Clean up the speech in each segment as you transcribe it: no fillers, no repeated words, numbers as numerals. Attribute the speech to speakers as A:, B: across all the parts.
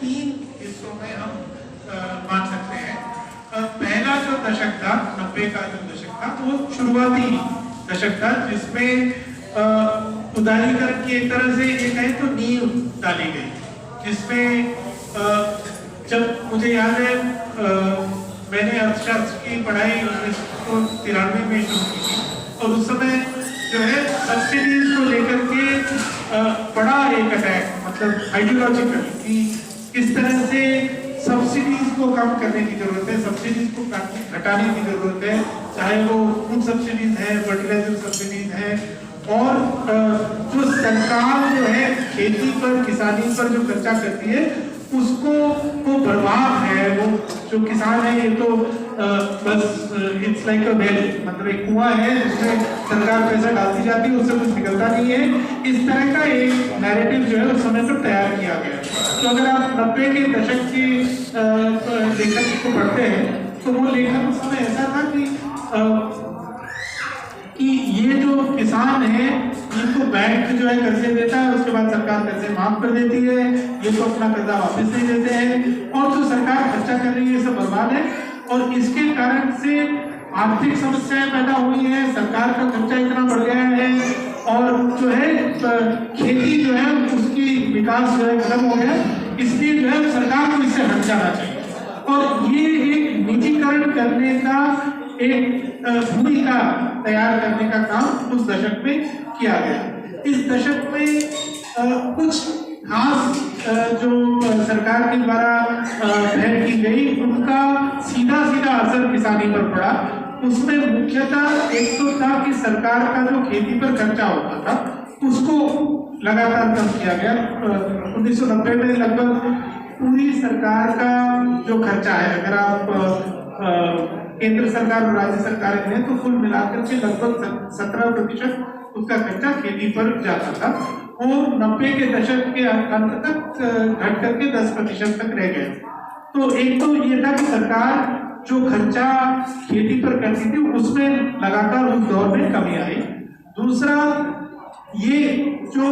A: तीन हिस्सों में हम मान सकते हैं। पहला जो दशक था, 90 का जो दशक था, वो शुरुआती दशक था जिसमें उदारीकरण की एक तरह से ये कहें तो नींव डाली गई, जिसमें जब मुझे याद है मैंने अर्थशास्त्र की पढ़ाई 1993 में शुरू की थी और उस समय जो है सब्सिडीज को लेकर के बड़ा एक अटैक, मतलब आइडियोलॉजिकल, कि किस तरह से सब्सिडीज को कम करने की जरूरत है, सब्सिडीज को घटाने की जरूरत है, चाहे वो फूड सब्सिडीज है, फर्टिलाइजर सब्सिडीज है, और जो सरकार जो है खेती पर, किसानी पर जो खर्चा करती है उसको वो बर्बाद है। वो जो किसान है ये तो बस इट्स लाइक अ वेल, मतलब एक कुआं है जिसमें सरकार पैसा डालती जाती है, उससे कुछ निकलता नहीं है। इस तरह का एक नैरेटिव जो है उस समय पर तैयार किया गया। तो अगर आप 90 के दशक के लेखक को पढ़ते हैं तो वो लेखक उस समय ऐसा था कि ये जो किसान है इनको बैंक जो है कर्जे देता है, उसके बाद सरकार कर्जे माफ कर देती है, ये तो अपना कर्जा वापस नहीं देते हैं, और जो सरकार खर्चा कर रही है ये सब बर्बाद है। और इसके कारण से आर्थिक समस्याएं पैदा हुई है, सरकार का खर्चा इतना बढ़ गया है, और जो है खेती जो है उसकी विकास जो है खत्म हो गया, इसलिए जो है सरकार को इससे हट जाना चाहिए। और ये एक निजीकरण करने का एक भूमिका तैयार करने का काम उस दशक में किया गया। इस दशक में कुछ खास जो सरकार के द्वारा पहल की गई उनका सीधा सीधा असर किसानी पर पड़ा। उसमें मुख्यतः एक तो था कि सरकार का जो खेती पर खर्चा होता था उसको लगातार कम किया गया। 1990 में लगभग पूरी सरकार का जो खर्चा है, अगर आप केंद्र सरकार और राज्य सरकार हैं तो कुल मिलाकर के लगभग 17% उसका खर्चा खेती पर जाता था, और 90 के दशक के अंत तक घट करके 10% तक रह गए। तो एक तो ये था कि सरकार जो खर्चा खेती पर करती थी उसमें लगातार उस दौर में कमी आई। दूसरा, ये जो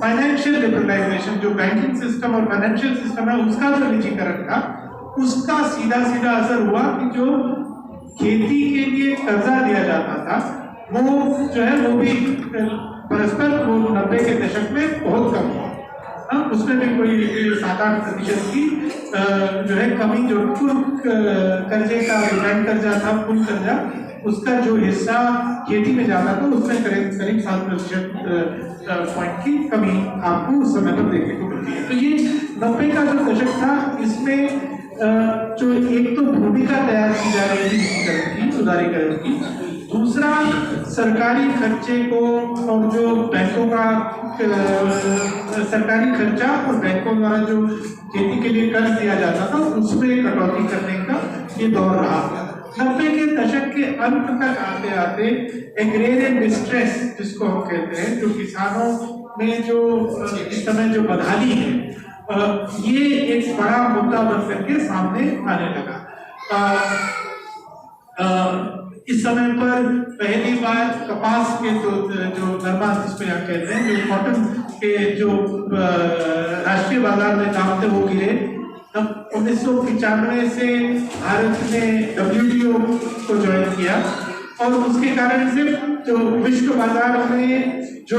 A: फाइनेंशियल लिबरलाइजेशन, जो बैंकिंग सिस्टम और फाइनेंशियल सिस्टम है उसका जो निजीकरण था, उसका सीधा सीधा असर हुआ कि जो खेती के लिए कर्जा दिया जाता था वो जो है वो भी परस्पर 90 के दशक में बहुत कम हुआ। उसमें भी कोई 7-8% की जो है कमी, जो कुल कर्जे का रिटर्न कर्जा था, कुल कर्जा, उसका जो हिस्सा खेती में जाता था उसमें करीब 7% पॉइंट की कमी आपको उस समय पर देखने को मिलती है। तो ये 90 का जो दशक था, इसमें जो एक तो भूमिका तैयार की जा रही थी उदारीकरण की, दूसरा सरकारी खर्चे को और जो बैंकों का सरकारी खर्चा और बैंकों द्वारा जो खेती के लिए कर्ज दिया जाता था उसमें कटौती करने का ये दौर रहा। 90 के दशक के अंत तक आते आते एग्रेरियन डिस्ट्रेस जिसको हम कहते हैं, जो किसानों में जो इस समय जो बदहाली है, ये एक बड़ा मुद्दा बन करके सामने आने लगा। इस समय पर पहली बार कपास के जो नरमा जिसको यहाँ कहते हैं, जो कॉटन के जो राष्ट्रीय बाजार में दाम थे वो गिरे। तब 1995 से भारत ने WTO को ज्वाइन किया और उसके कारण से जो विश्व बाजार में जो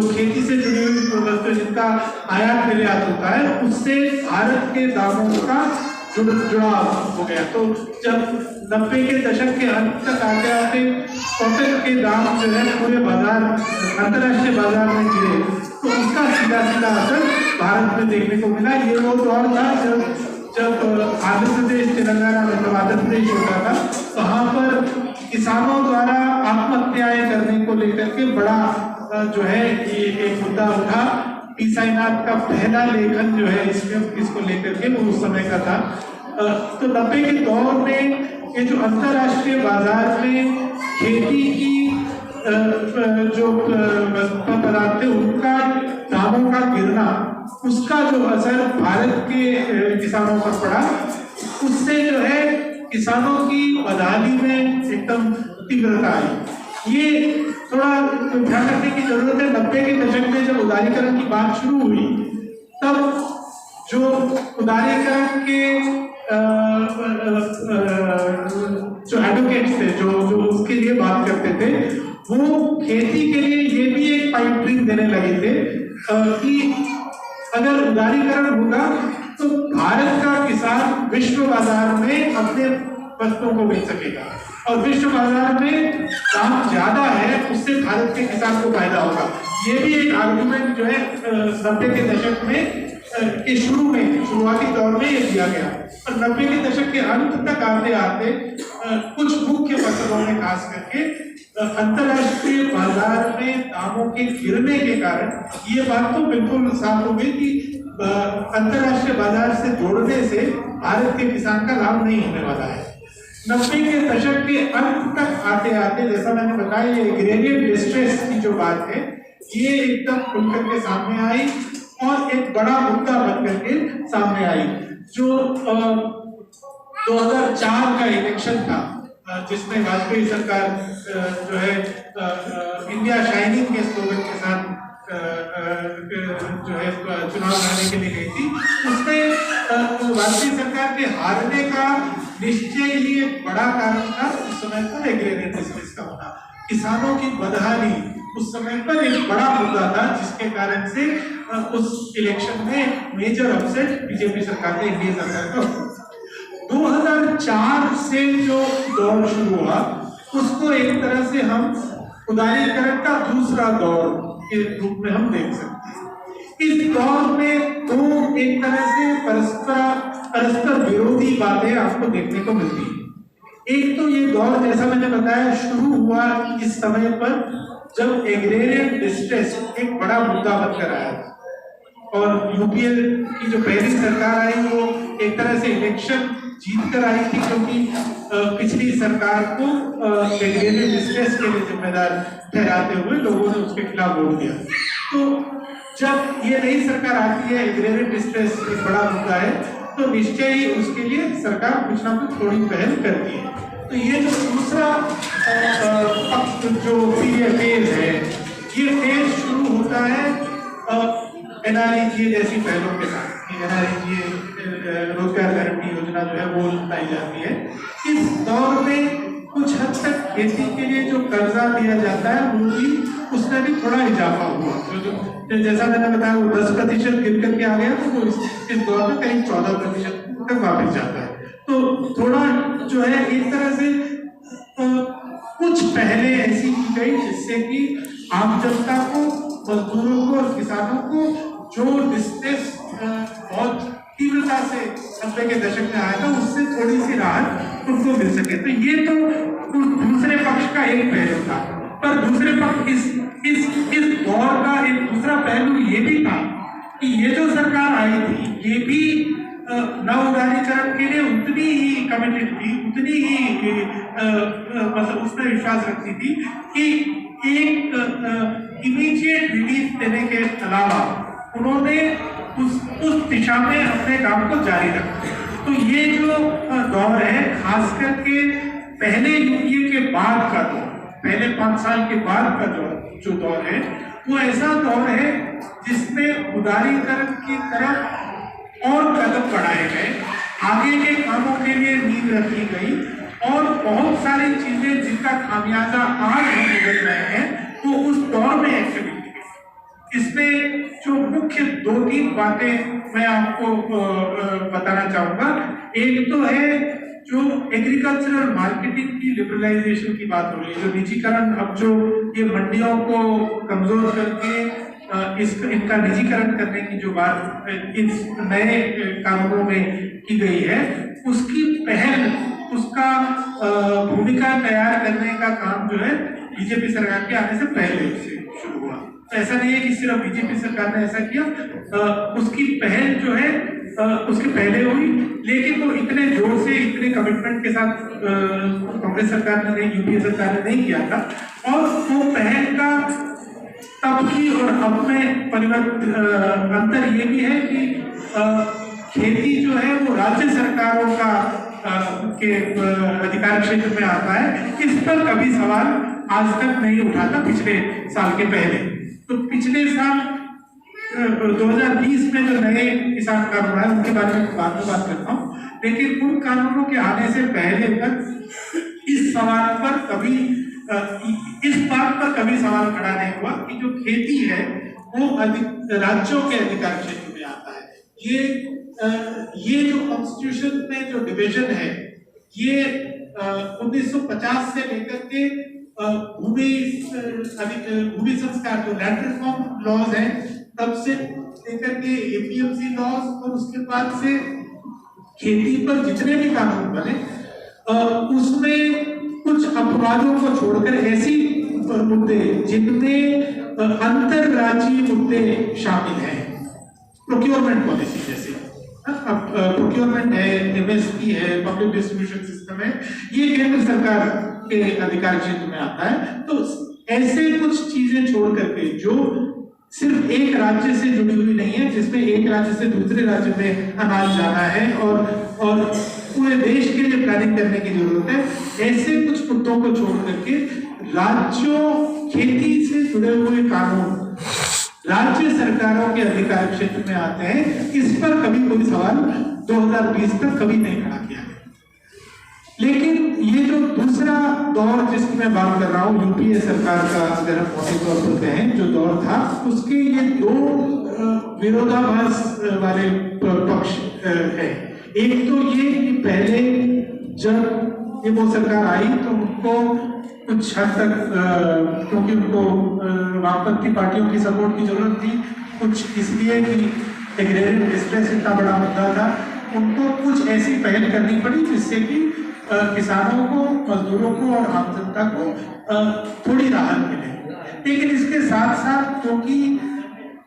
A: खेती से जुड़ी हुई वस्तु जिनका आयात निर्यात होता है उससे भारत के दामों का जुड़ाव हो गया। तो जब 90 के दशक के अंत तक आते आते कॉटन के दाम जो है पूरे बाजार, अंतर्राष्ट्रीय बाजार में गिरे, तो उसका सीधा सीधा असर भारत में देखने को मिला। ये वो दौर था जब आंध्र प्रदेश, तेलंगाना, मतलब आंध्र प्रदेश होता था, वहाँ पर किसानों द्वारा आत्महत्याएं करने को लेकर के बड़ा जो है ये एक मुद्दा उठा। पी साईनाथ का पहला लेखन जो है इसको लेकर के वो उस समय का था। तो 90 के दौर में ये जो अंतर्राष्ट्रीय बाजार में खेती की जो पदार्थ थे उनका दामों का गिरना, उसका जो असर भारत के किसानों पर पड़ा, उससे जो है किसानों की बदहाली में एकदम तीव्रता आई। ये थोड़ा ध्यान रखने की जरूरत है। 90 के दशक में जब उदारीकरण की बात शुरू हुई तब जो उदारीकरण के जो एडवोकेट्स थे, जो उसके लिए बात करते थे, वो खेती के लिए ये भी एक पाइप ड्रीम देने लगे थे कि अगर उदारीकरण होगा तो भारत का किसान विश्व बाजार में अपने वस्तुओं को बेच सकेगा, और विश्व बाजार में दाम ज्यादा है, उससे भारत के किसान को फायदा होगा। ये भी एक आर्गुमेंट जो है 90 के दशक में के शुरुआती दौर में ये दिया गया, और 90 के दशक के अंत तक आते आते कुछ मुख्य फसलों में खास करके अंतरराष्ट्रीय बाजार में दामों के गिरने के कारण ये बात तो बिल्कुल साफ हो गई कि अंतरराष्ट्रीय बाजार से जोड़ने से भारत के किसान का लाभ नहीं होने वाला है। 90 के दशक के अंत तक आते आते, जैसा मैंने बताया, ये एग्रेरियन डिस्ट्रेस की जो बात है ये एकदम खुलकर के सामने आई और एक बड़ा मुद्दा बन करके सामने आई। जो 2004 का इलेक्शन था, जिसमें वाजपेयी सरकार जो है इंडिया शाइनिंग के स्लोगन के साथ जो है चुनाव लड़ने के लिए गई थी, उसमें वाजपेयी सरकार के हारने का निश्चय ही एक बड़ा कारण था उस समय पर एग्रेरियन डिस्ट्रेस का होना। किसानों की बदहाली उस समय पर एक बड़ा मुद्दा था, जिसके कारण से उस इलेक्शन में मेजर अपसेट बीजेपी सरकार ने एनडीए सरकार का। 2004 से जो दौर शुरू हुआ उसको एक तरह से हम उदारीकरण का दूसरा दौर के रूप में हम देख सकते हैं। इस दौर में दो एक तरह से परस्पर विरोधी बातें आपको देखने को मिलती है। एक तो ये दौर, जैसा मैंने बताया, शुरू हुआ इस समय पर जब एग्रेरियन डिस्ट्रेस एक बड़ा मुद्दा बनकर आया था, और यूपीए की जो पहली सरकार आई वो एक तरह से इलेक्शन जीत कर आई थी, क्योंकि पिछली सरकार को एग्रेरियन डिस्ट्रेस के लिए जिम्मेदार ठहराते हुए लोगों ने उसके खिलाफ वोट दिया। तो जब ये नई सरकार आती है, एग्रेरियन डिस्ट्रेस एक बड़ा मुद्दा है, तो निश्चय ही उसके लिए सरकार कुछ ना कुछ थोड़ी पहल करती है। तो ये जो दूसरा जो फेज है, ये फेज शुरू होता है एनआरईजीए जैसी पहलों के साथ। एनआरईजीए रोजगार गारंटी योजना जो है वो लाई जाती है। इस दौर में कुछ हद तक खेती के लिए जो कर्जा दिया जाता है वो भी, उसमें भी थोड़ा इजाफा हुआ। तो जैसा मैंने बताया वो 10% गिर करके आ गया, तो इस दौर में कहीं 14% तक वापस जाता है। तो थोड़ा जो है एक तरह से कुछ पहले ऐसी की गई जिससे कि आम जनता को, मजदूरों को और किसानों को जो डिस्ट्रेस बहुत तीव्रता से 90 के दशक में आया था, उससे थोड़ी सी राहत उनको मिल सके। तो ये तो दूसरे पक्ष का एक पहलू था। पर दूसरे पक्ष इस दौर का एक दूसरा पहलू ये भी था कि ये जो सरकार आई थी ये भी नव उदारीकरण के लिए उतनी ही कमिटेड थी, उतनी ही मतलब उसमें विश्वास रखती थी कि एक इमीडिएट रिलीफ देने के अलावा उन्होंने उस दिशा में अपने काम को जारी रखा। तो ये जो दौर है, खास करके पहले यूपीए के बाद का दौर, पहले 5 साल के बाद का जो दौर है, वो ऐसा दौर है जिसमें उदारीकरण की तरफ और कदम बढ़ाए गए, आगे के कामों के लिए नींव रखी गई, और बहुत सारी चीजें जिनका खामियाजा आज हम भुगत रहे हैं वो उस दौर में एक्चुअली की गई। इसमें जो मुख्य 2-3 बातें मैं आपको बताना चाहूंगा। एक तो है जो एग्रीकल्चरल मार्केटिंग की लिबरलाइजेशन की बात हो रही है, जो निजीकरण, अब जो ये मंडियों को कमजोर करके इनका निजीकरण करने की जो बात इन नए कानूनों में की गई है, उसकी पहल, उसका भूमिका तैयार करने का काम जो है बीजेपी सरकार के आने से पहले से शुरू हुआ। तो ऐसा नहीं है कि सिर्फ बीजेपी सरकार ने ऐसा किया, उसकी पहल जो है उसके पहले हुई, लेकिन वो इतने जोर से, इतने कमिटमेंट के साथ कांग्रेस सरकार ने नहीं, यूपीए सरकार ने नहीं किया था। और वो पहल का तब की और अब में परिवर्तन, अंतर ये भी है कि खेती जो है वो राज्य सरकारों का के अधिकार क्षेत्र में आता है। इस पर कभी सवाल आज तक नहीं उठा था पिछले साल के पहले। तो पिछले साल 2020 में जो नए किसान कानून आए उनके बारे में बाद में बात करता हूँ, लेकिन उन कानूनों के आने से पहले तक इस सवाल पर कभी इस बात पर कभी सवाल खड़ा नहीं हुआ कि जो खेती है वो राज्यों के अधिकार क्षेत्र में आता है। ये जो कॉन्स्टिट्यूशन में जो डिवीजन है ये 1950 से लेकर के भूमि संस्कार जो लैंड रिफॉर्म लॉज है तब से लेकर के एपीएमसी लॉज और उसके बाद से खेती पर जितने भी कानून बने उसमें कुछ अपवादों को छोड़कर ऐसी मुद्दे जिनमें अंतरराज्यीय मुद्दे शामिल हैं, प्रोक्योरमेंट पॉलिसी जैसे प्रोक्योरमेंट है, एमएसपी है, पब्लिक डिस्ट्रीब्यूशन सिस्टम है, ये केंद्र सरकार के अधिकार क्षेत्र में आता है। तो ऐसे कुछ चीजें छोड़ करके जो सिर्फ एक राज्य से जुड़ी हुई नहीं है, जिसमें एक राज्य से दूसरे राज्य में अनाज जाना है और पूरे देश के लिए प्लानिंग करने की जरूरत है, ऐसे कुछ मुद्दों को छोड़ करके राज्यों खेती से जुड़े हुए कानून राज्य सरकारों के अधिकार क्षेत्र में आते हैं। इस पर कभी कोई सवाल 2020 तक कभी नहीं खड़ा किया गया। लेकिन ये जो दूसरा दौर जिसकी मैं बात कर रहा हूँ, यूपीए सरकार का अगर हम मोटे तौर पर कहें जो दौर था, उसके ये दो विरोधाभास वाले पक्ष है। एक तो ये कि पहले जब ये वो सरकार आई तो उनको कुछ हद तक क्योंकि उनको वामपंथी पार्टियों की सपोर्ट की जरूरत थी, कुछ इसलिए कि एग्रेरियन डिस्ट्रेस इतना बड़ा मुद्दा था, उनको कुछ ऐसी पहल करनी पड़ी जिससे कि किसानों को, मजदूरों को और आम जनता को थोड़ी राहत मिले। लेकिन इसके साथ साथ क्योंकि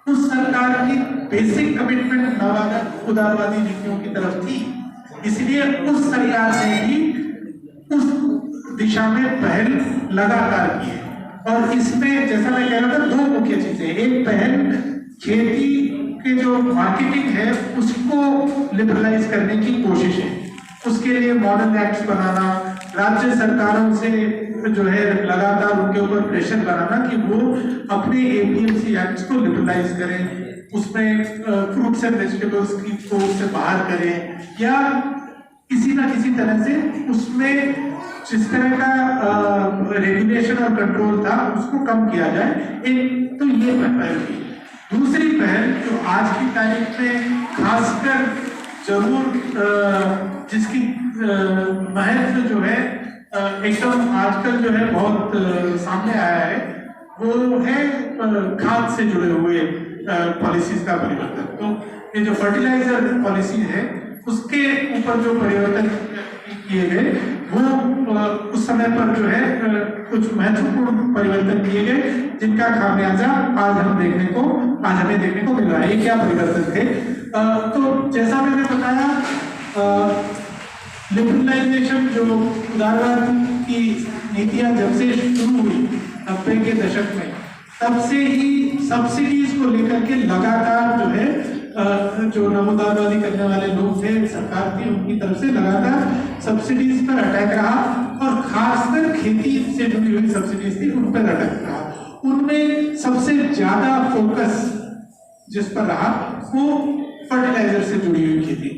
A: उस सरकार की बेसिक कमिटमेंट उदारवादी नीतियों की तरफ थी, इसलिए उस सरकार ने भी उस दिशा में पहल लगातार की है। और इसमें जैसा मैं कह रहा था, दो मुख्य चीजें, एक पहल खेती के जो मार्केटिंग है उसको लिबरलाइज करने की कोशिश है, उसके लिए मॉडल एक्ट्स बनाना, राज्य सरकारों से जो है लगातार उनके ऊपर प्रेशर बनाना कि वो अपने एपीएमसी एक्ट्स को लिबरलाइज करें, उसमें फ्रूट्स एंड वेजिटेबल्स को उससे बाहर करें, या किसी ना किसी तरह से उसमें जिस तरह का रेगुलेशन और कंट्रोल था उसको कम किया जाए। एक तो ये पहल थी। दूसरी पहल जो आज की तारीख में खासकर जरूर जिसकी महत्व जो है एकदम आजकल जो है बहुत सामने आया है, वो है खाद से जुड़े हुए पॉलिसीज का परिवर्तन। तो ये जो फर्टिलाइजर पॉलिसी है उसके ऊपर जो परिवर्तन किए गए वो उस समय पर जो है कुछ महत्वपूर्ण परिवर्तन किए गए, जिनका खामियाजा आज हमें देखने को मिल रहा है। ये क्या परिवर्तन थे? तो जैसा मैंने बताया, लिबरलाइजेशन जो उदारवाद की नीतियां जब से शुरू हुई 90 के दशक में, तब से ही सब्सिडीज को लेकर के लगातार जो है जो नमोदारवादी करने वाले लोग थे, सरकार थी, उनकी तरफ से लगातार सब्सिडीज पर अटैक रहा और खासकर खेती से जुड़ी हुई सब्सिडीज थी उन पर अटैक रहा। उनमें सबसे ज्यादा फोकस जिस पर रहा वो फर्टिलाइजर से जुड़ी हुई खेती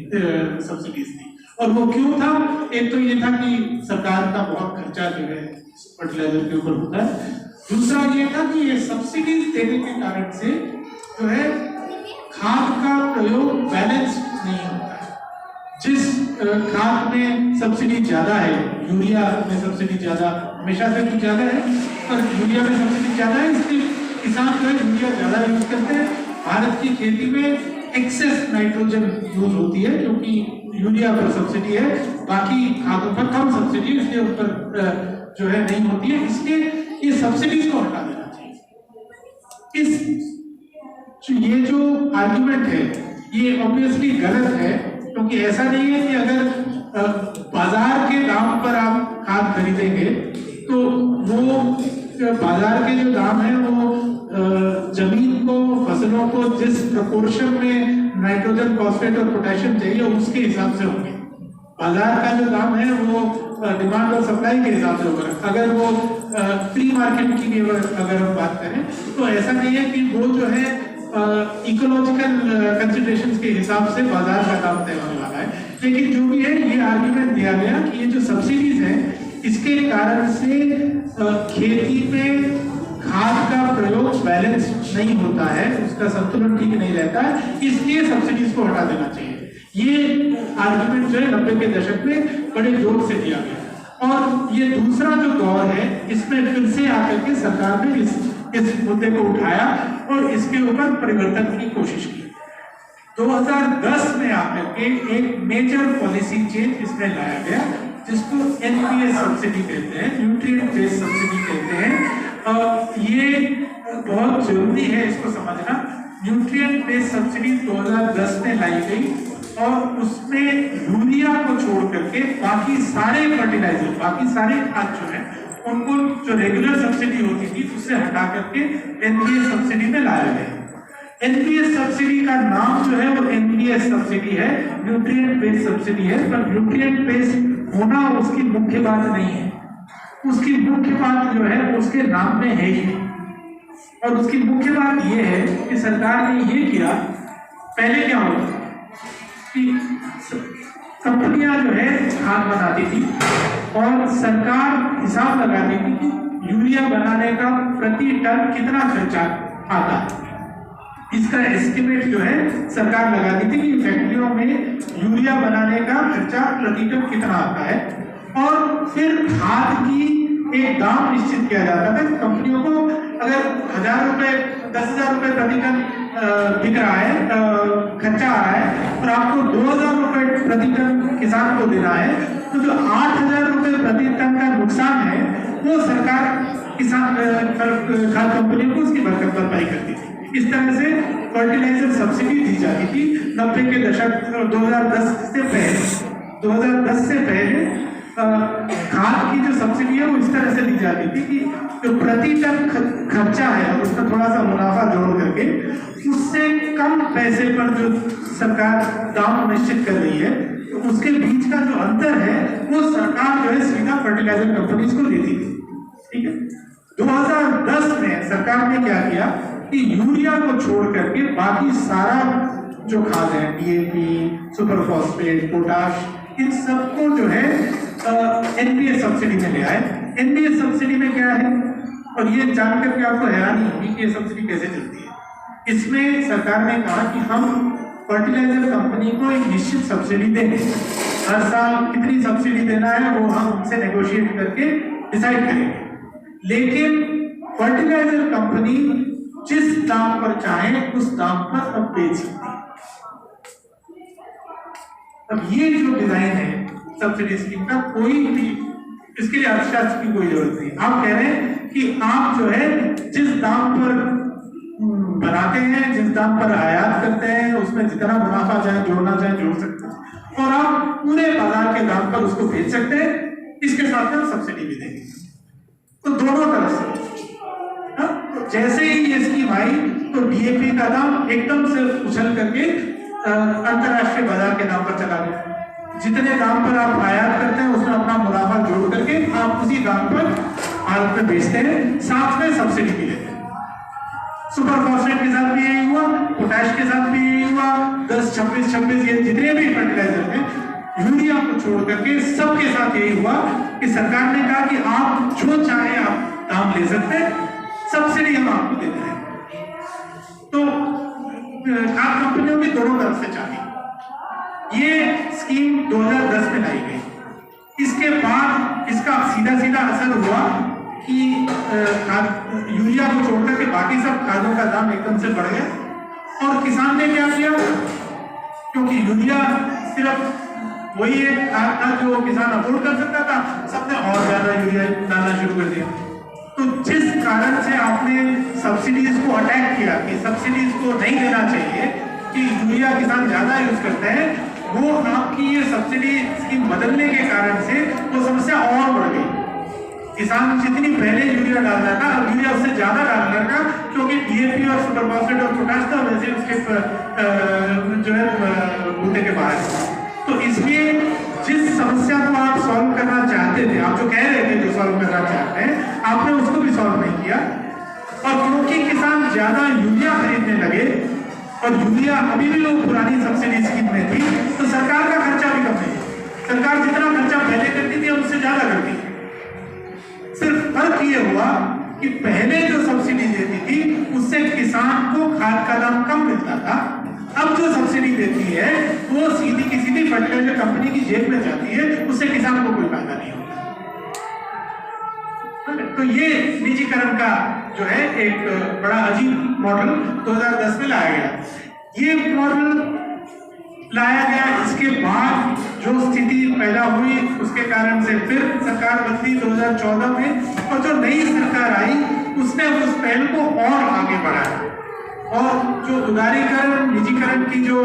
A: सब्सिडीज थी। और वो क्यों था? एक तो ये था कि सरकार का बहुत खर्चा जो है फर्टिलाइजर के ऊपर होता है, दूसरा ये था कि ये सब्सिडीज देने के कारण से जो है खाद का प्रयोग बैलेंस नहीं होता है। जिस खाद में सब्सिडी ज्यादा है, यूरिया में सब्सिडी ज्यादा हमेशा से कुछ ज्यादा है, पर यूरिया में सब्सिडी ज्यादा है, इसलिए किसान जो है यूरिया ज्यादा यूज करते हैं। भारत की खेती में एक्सेस नाइट्रोजन यूज होती है क्योंकि यूरिया पर सब्सिडी है, बाकी खादों पर कम सब्सिडी है, इसलिए उन पर जो है नहीं होती है, इसलिए ये सब्सिडीज को हटा देना चाहिए। ये जो आर्गुमेंट है ये ऑब्वियसली गलत है, क्योंकि ऐसा नहीं है कि अगर बाजार के दाम पर आप खाद खरीदेंगे तो वो बाजार के जो दाम है वो जमीन को, फसलों को जिस प्रोपोर्शन में नाइट्रोजन, फॉस्फेट और पोटेशियम चाहिए उसके हिसाब से होंगे। बाजार का जो दाम है वो डिमांड और सप्लाई के हिसाब से होगा। अगर वो फ्री मार्केट की अगर हम बात करें तो ऐसा नहीं है कि वो जो है इकोलॉजिकल कंसिडरेशंस के हिसाब से बाजार का दाम तय होने वाला है। लेकिन जो भी है, ये आर्ग्यूमेंट दिया गया कि ये जो सब्सिडीज हैं इसके कारण से खेती में खाद का प्रयोग बैलेंस नहीं होता है, उसका संतुलन ठीक नहीं रहता है, इसलिए सब्सिडीज को हटा देना चाहिए। ये आर्गुमेंट जो है 90 के दशक में बड़े जोर से दिया गया। और ये दूसरा जो दौर है, इसमें फिर से आकर के सरकार ने इस मुद्दे को उठाया और इसके ऊपर परिवर्तन की कोशिश की। 2010 में आकर के एक मेजर पॉलिसी चेंज इसमें लाया गया, जिसको एनपीएस सब्सिडी कहते हैं, न्यूट्रिएंट बेस्ड सब्सिडी कहते हैं। ये बहुत जरूरी है इसको समझना। न्यूट्रिएंट बेस्ड सब्सिडी 2010 में लाई गई और उसमें यूरिया को छोड़ करके बाकी सारे फर्टिलाइजर, बाकी सारे खाद जो है उनको जो रेगुलर सब्सिडी होती थी उससे हटा करके एनपीएस सब्सिडी में लाया गया। एनपीएस सब्सिडी का नाम जो है वो एनपीएस सब्सिडी है, न्यूट्रिएंट बेस्ड सब्सिडी है, पर न्यूट्रिएंट बेस्ड होना उसकी मुख्य बात नहीं है। उसकी मुख्य बात जो है उसके नाम में है ही। और उसकी मुख्य बात यह है कि सरकार ने ये किया, पहले क्या होता कि कंपनियां जो है खाद बनाती थी और सरकार हिसाब लगाती थी कि यूरिया बनाने का प्रति टन कितना खर्चा आता है। इसका एस्टिमेट जो है सरकार लगाती थी कि फैक्ट्रियों में यूरिया बनाने का खर्चा प्रति टन कितना आता है, और फिर खाद की एक दाम निश्चित किया जाता था। कंपनियों को अगर 1000 रुपए 10,000 रुपए प्रति टन बिक रहा है, खर्चा आ रहा है, और आपको 2,000 रुपए प्रति टन किसान को देना है, तो जो 8,000 रुपए प्रति टन का नुकसान है वो सरकार किसान खाद कंपनियों को उसकी भरपाई करती थी। इस तरह से फर्टिलाइजर सब्सिडी दी जाती थी 90 के दशक 2010 से पहले खाद की जो सब्सिडी है वो इस तरह से दी जाती थी कि जो प्रति टन खर्चा है और उसका थोड़ा सा मुनाफा जोड़ करके उससे कम पैसे पर जो सरकार दाम निश्चित कर रही है, तो उसके बीच का जो अंतर है वो सरकार जो है सीधा फर्टिलाइजर कंपनीज को देती थी। ठीक है, 2010 में सरकार ने क्या किया कि यूरिया को छोड़ करके बाकी सारा जो खाद है, डीएपी, सुपर फॉस्फेट, पोटाश, इन सबको जो है एनपीएस सब्सिडी में ले आए। एनपीएस सब्सिडी में क्या है, और ये जानकर के आपको हैरानी होगी कि ये सब्सिडी कैसे चलती है। इसमें सरकार ने कहा कि हम फर्टिलाइजर कंपनी को एक निश्चित सब्सिडी देंगे, हर साल कितनी सब्सिडी देना है वो हम उनसे नेगोशिएट करके डिसाइड करेंगे, लेकिन फर्टिलाइजर कंपनी जिस दाम पर चाहे उस दाम पर अब बेच सकती है। अब ये जो डिजाइन है सब्सिडी स्कीम का, कोई भी इसके लिए अर्थशास्त्र की कोई जरूरत नहीं। आप कह रहे हैं कि आप जो है जिस दाम पर बनाते हैं, जिस दाम पर आयात करते हैं, उसमें जितना मुनाफा चाहे जोड़ना चाहे जोड़ सकते हैं, और आप पूरे बाजार के दाम पर उसको बेच सकते हैं, इसके साथ में सब्सिडी भी देंगे। तो दोनों तरफ से जैसे ही ये स्कीम आई तो डीएपी का दाम एकदम से उछल करके अंतरराष्ट्रीय बाजार के दाम पर चला गया। जितने दाम पर आप आयात करते हैं उसमें अपना मुनाफा जोड़ करके आप उसी दाम पर भारत में बेचते हैं, साथ में सब्सिडी भी लेते हैं। सुपर फॉस्फेट के साथ भी यही हुआ, पोटैश के साथ भी यही हुआ, 10, 26 ये जितने भी फर्टिलाइजर हैं, यूरिया को छोड़ करके सबके साथ यही हुआ कि सरकार ने कहा कि आप जो चाहे आप दाम ले सकते हैं, सब्सिडी हम आपको देते हैं। तो खाद कंपनियों की दोनों तरफ से चाहिए। ये स्कीम 2010 में लाई गई। इसके बाद इसका सीधा सीधा असर हुआ कि यूरिया को छोड़कर के बाकी सब खादों का दाम एकदम से बढ़ गया। और किसान ने क्या किया, क्योंकि यूरिया सिर्फ वही एक खाद था जो किसान अफोर्ड कर सकता था, सबने और ज्यादा यूरिया डालना शुरू कर दिया। तो जिस कारण से आपने सब्सिडीज को अटैक किया कि सब्सिडीज को नहीं देना चाहिए, कि यूरिया किसान ज्यादा यूज करते हैं, वो आपकी ये सब्सिडी स्कीम बदलने के कारण से वो समस्या और बढ़ गई। किसान जितनी पहले यूरिया डाल रहा था, अब यूरिया उससे ज्यादा डाल रहा था, क्योंकि डीएपी और सुपर फॉस्फेट और पोटाश था वैसे उसके जो है बूटे के बाहर। तो इसलिए जिस समस्या को आप सॉल्व करना चाहते थे, आप जो कह रहे थे जो सॉल्व करना चाहते हैं, आपने उसको भी सॉल्व नहीं किया। और क्योंकि किसान ज्यादा यूरिया खरीदने लगे और यूरिया अभी भी लोग पुरानी सब्सिडी स्कीम में थी, तो सरकार का खर्चा भी कम नहीं। सरकार जितना खर्चा पहले करती थी उससे ज्यादा करती है। सिर्फ फर्क ये हुआ कि पहले जो सब्सिडी देती थी उससे किसान को खाद का दाम कम मिलता था। अब जो सब्सिडी देती है वो सीधी की सीधी फर्टिलाइजर कंपनी की जेब में जाती है, उससे किसान को कोई फायदा नहीं होता। तो ये निजीकरण का जो है एक बड़ा अजीब मॉडल 2010 में लाया गया। ये मॉडल लाया गया, इसके बाद जो स्थिति पैदा हुई उसके कारण से फिर सरकार बदली 2014 में, और जो नई सरकार आई उसने उस पहल को और आगे बढ़ाया और जो उदारीकरण निजीकरण की जो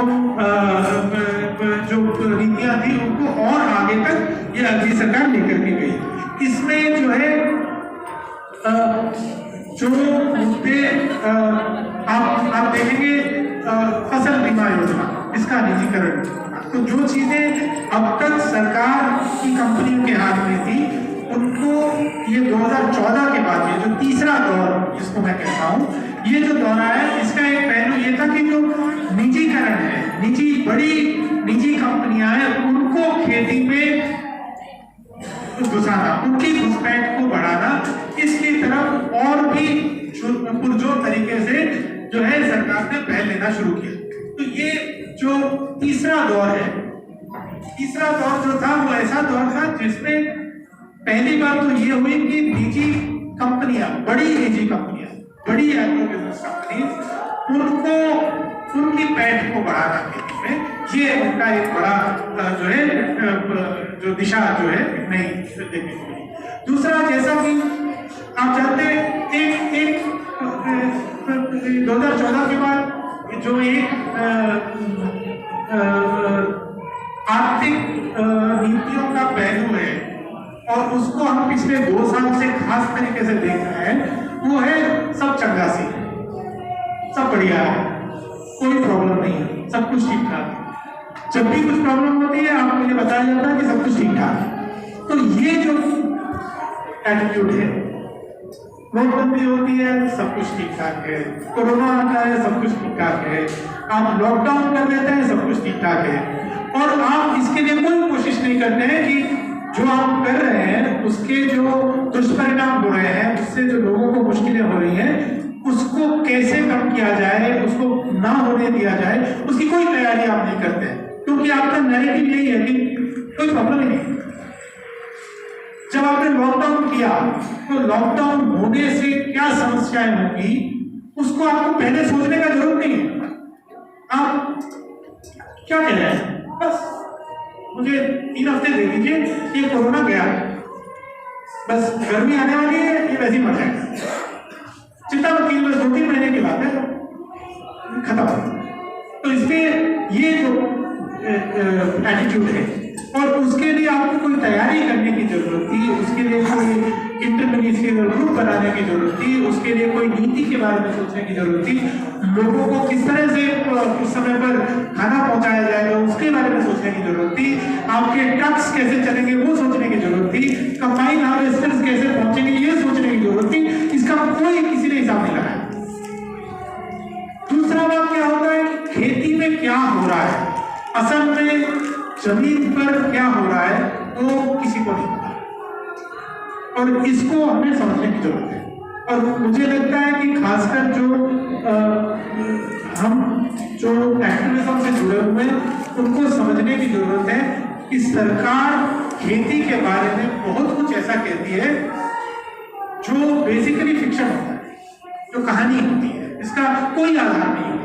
A: नीतियां थी उनको और आगे तक ये अगली सरकार लेकर के गई। इसमें जो है जो मुद्दे आप देखेंगे, फसल बीमा योजना, इसका निजीकरण, तो जो चीजें अब तक सरकार की कंपनियों के हाथ में थी उनको ये 2014 के बाद ये जो तीसरा दौर जिसको मैं कहता हूँ, ये जो दौर आया इसका एक पहलू ये था कि जो निजीकरण है, बड़ी निजी कंपनियां हैं उनको खेती में घुसाना, उनकी घुसपैठ को बढ़ाना, इसकी तरफ और भी पुरजोर तरीके से जो है सरकार ने पहल लेना शुरू किया। तो ये जो तीसरा दौर है, तीसरा दौर जो था वो ऐसा दौर था जिसमें पहली बार तो ये हुई कि निजी कंपनियां, बड़ी निजी कंपनियां, बड़ी एग्रो बिजनेस कंपनी, उनको उनकी पैठ को बढ़ाना खेती में, ये उनका एक बड़ा जो है जो दिशा जो है नहीं देखने को मिली। दूसरा, जैसा कि आप जानते हैं, एक 2014 के बाद जो एक आर्थिक नीतियों का पहलू है और उसको हम पिछले 2 साल से खास तरीके से देख रहे हैं, वो है सब चंगासी, सब बढ़िया है, कोई प्रॉब्लम नहीं है, सब कुछ ठीक ठाक है। जब भी कुछ प्रॉब्लम होती है आपको ये बताया जाता है कि सब कुछ ठीक ठाक है। तो ये जो एटीट्यूड है, नोटबंदी होती है सब कुछ ठीक ठाक है, कोरोना आता है सब कुछ ठीक ठाक है, आप लॉकडाउन कर देते हैं सब कुछ ठीक ठाक है, और आप इसके लिए कोई कोशिश नहीं करते हैं कि जो आप कर रहे हैं उसके जो दुष्परिणाम हो रहे हैं, उससे जो लोगों को मुश्किलें हो रही हैं, उसको कैसे कम किया जाए, उसको ना होने दिया जाए, उसकी कोई तैयारी आप नहीं करते हैं, क्योंकि आपका नैरेटिव यही है कि कोई प्रॉब्लम ही नहीं। जब आपने लॉकडाउन किया तो लॉकडाउन होने से क्या समस्याएं होंगी उसको आपको पहले सोचने का जरूरत नहीं है। आप क्या कह रहे हैं, बस मुझे 3 हफ्ते दे दीजिए, ये कोरोना गया, बस गर्मी आने वाली है, ये वैसे ही मर जाएगा, चिंता मत कीजिए, बस 2-3 महीने की बात है, खत्म। तो इसमें ये जो एटीट्यूड है, और उसके लिए आपको कोई तैयारी करने की जरूरत थी, उसके लिए कोई इंटरमिनिस्ट्रियल ग्रुप बनाने की जरूरत थी, उसके लिए कोई नीति के बारे में सोचने की जरूरत थी, लोगों को किस तरह से उस समय पर खाना पहुंचाया जाएगा उसके बारे में सोचने की जरूरत थी, आपके ट्रक्स कैसे चलेंगे वो सोचने की जरूरत थी, कंबाइन हार्वेस्टर्स कैसे पहुंचेंगे ये सोचने की जरूरत थी। इसका कोई किसी ने हिसाब नहीं लगाया। दूसरा बात क्या होता है, खेती में क्या हो रहा है, असल में जमीन पर क्या हो रहा है वो किसी को नहीं पता, और इसको हमें समझने की जरूरत है। और मुझे लगता है कि खासकर हम जो एक्टिविज्म से जुड़े हुए हैं उनको समझने की जरूरत है कि सरकार खेती के बारे में बहुत कुछ ऐसा कहती है जो बेसिकली फिक्शन होता है, जो कहानी होती है, इसका कोई आधार नहीं है।